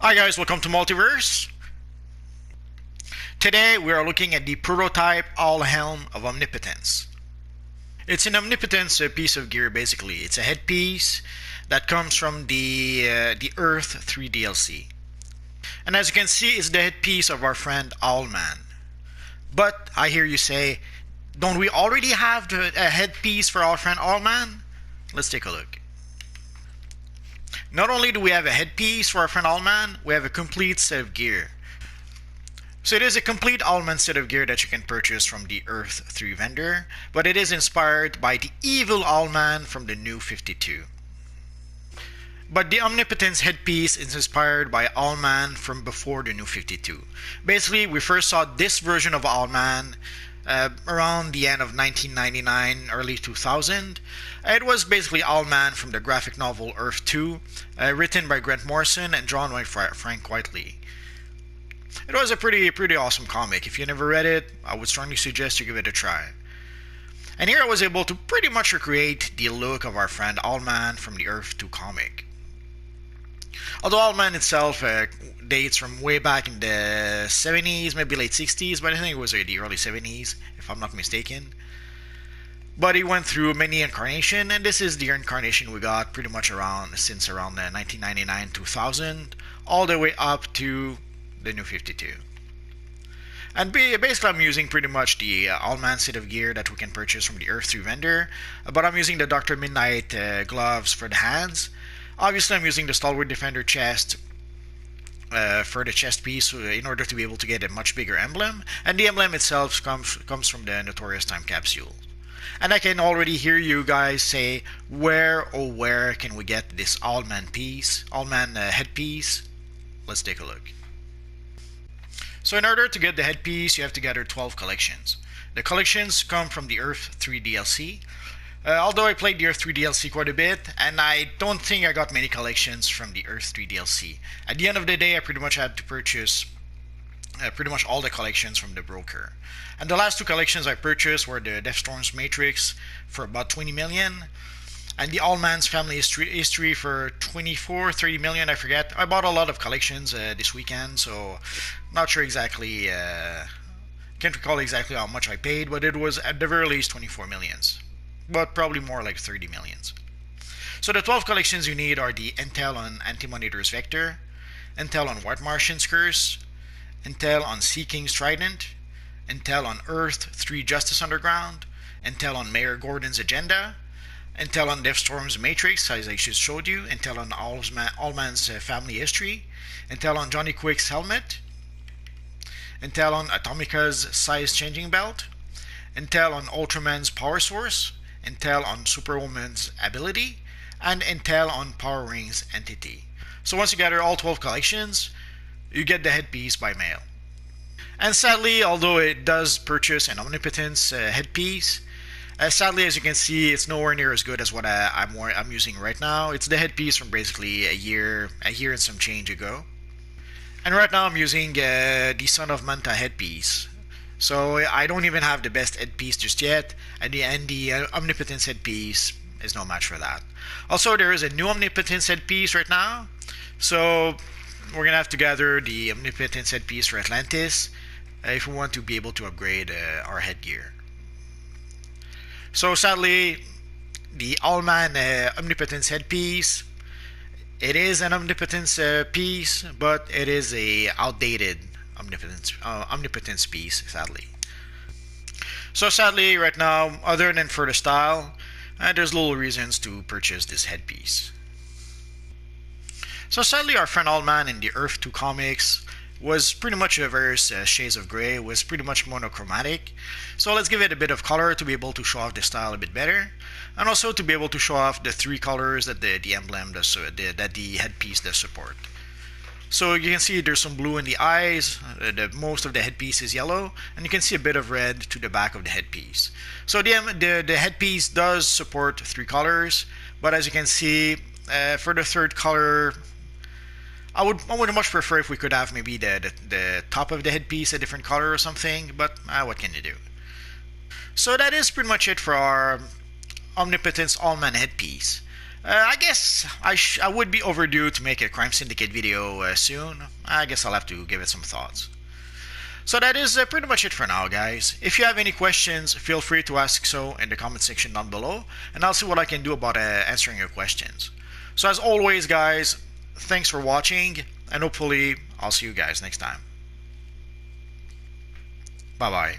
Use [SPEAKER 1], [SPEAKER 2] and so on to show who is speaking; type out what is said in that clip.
[SPEAKER 1] Hi guys, welcome to Multiverse. Today we are looking at the prototype Helm of Omnipotence. It's an Omnipotence piece of gear basically. It's a headpiece that comes from the Earth 3 DLC. And as you can see, it's the headpiece of our friend Owlman. But I hear you say, don't we already have a headpiece for our friend Owlman? Let's take a look. Not only do we have a headpiece for our friend Owlman, we have a complete set of gear. So it is a complete Owlman set of gear that you can purchase from the Earth 3 vendor, but it is inspired by the evil Owlman from the New 52. But the Omnipotence headpiece is inspired by Owlman from before the New 52. Basically, we first saw this version of Owlman around the end of 1999, early 2000. It was basically Owlman from the graphic novel Earth 2, written by Grant Morrison and drawn by Frank Whiteley. It was a pretty awesome comic. If you never read it, I would strongly suggest you give it a try. And here I was able to pretty much recreate the look of our friend Owlman from the Earth 2 comic. Although Owlman itself dates from way back in the 70s, maybe late 60s, but I think it was the early 70s, if I'm not mistaken. But he went through many incarnations, and this is the incarnation we got pretty much since around 1999-2000, all the way up to the New 52. And basically I'm using pretty much the Owlman set of gear that we can purchase from the Earth 3 vendor, but I'm using the Dr. Midnight gloves for the hands. Obviously I'm using the Stalwart Defender chest for the chest piece in order to be able to get a much bigger emblem, and the emblem itself comes from the Notorious Time Capsule. And I can already hear you guys say, where can we get this Owlman headpiece? Let's take a look. So in order to get the headpiece, you have to gather 12 collections. The collections come from the Earth 3 DLC. Although I played the Earth 3 DLC quite a bit, and I don't think I got many collections from the Earth 3 DLC. At the end of the day, I pretty much had to purchase pretty much all the collections from the broker. And the last two collections I purchased were the Deathstorm's Matrix for about 20 million, and the Owlman's Family History for 24-30 million, I forget. I bought a lot of collections this weekend, so not sure exactly, can't recall exactly how much I paid, but it was at the very least 24 millions. But probably more like 30 millions. So the 12 collections you need are the Intel on Antimonitor's Vector, Intel on White Martian's Curse, Intel on Sea King's Trident, Intel on Earth 3 Justice Underground, Intel on Mayor Gordon's Agenda, Intel on Deathstorm's Matrix, as I just showed you, Intel on Owlman's Family History, Intel on Johnny Quick's Helmet, Intel on Atomica's Size Changing Belt, Intel on Ultraman's Power Source, Intel on Superwoman's Ability, and Intel on Power Ring's Entity. So once you gather all 12 collections, you get the headpiece by mail. And sadly, although it does purchase an Omnipotence headpiece, sadly as you can see, it's nowhere near as good as what I'm using right now. It's the headpiece from basically a year and some change ago. And right now I'm using the Son of Manta headpiece. So I don't even have the best headpiece just yet, and the Omnipotence headpiece is no match for that. Also, there is a new Omnipotence headpiece right now, so we're gonna have to gather the Omnipotence headpiece for Atlantis if we want to be able to upgrade our headgear. So sadly, the Owlman Omnipotence headpiece, it is an Omnipotence piece, but it is a outdated Omnipotence piece, sadly. So sadly, right now, other than for the style, there's little reasons to purchase this headpiece. So sadly, our friend Owlman in the Earth 2 comics was pretty much a various shades of gray, was pretty much monochromatic. So let's give it a bit of color to be able to show off the style a bit better, and also to be able to show off the three colors that the emblem does, that the headpiece does support. So you can see there's some blue in the eyes, most of the headpiece is yellow, and you can see a bit of red to the back of the headpiece. So the headpiece does support three colors, but as you can see, for the third color, I would much prefer if we could have maybe the top of the headpiece a different color or something, but what can you do? So that is pretty much it for our Omnipotence Owlman headpiece. I guess I would be overdue to make a Crime Syndicate video soon. I guess I'll have to give it some thoughts. So that is pretty much it for now, guys. If you have any questions, feel free to ask so in the comment section down below, and I'll see what I can do about answering your questions. So as always, guys, thanks for watching, and hopefully I'll see you guys next time. Bye-bye.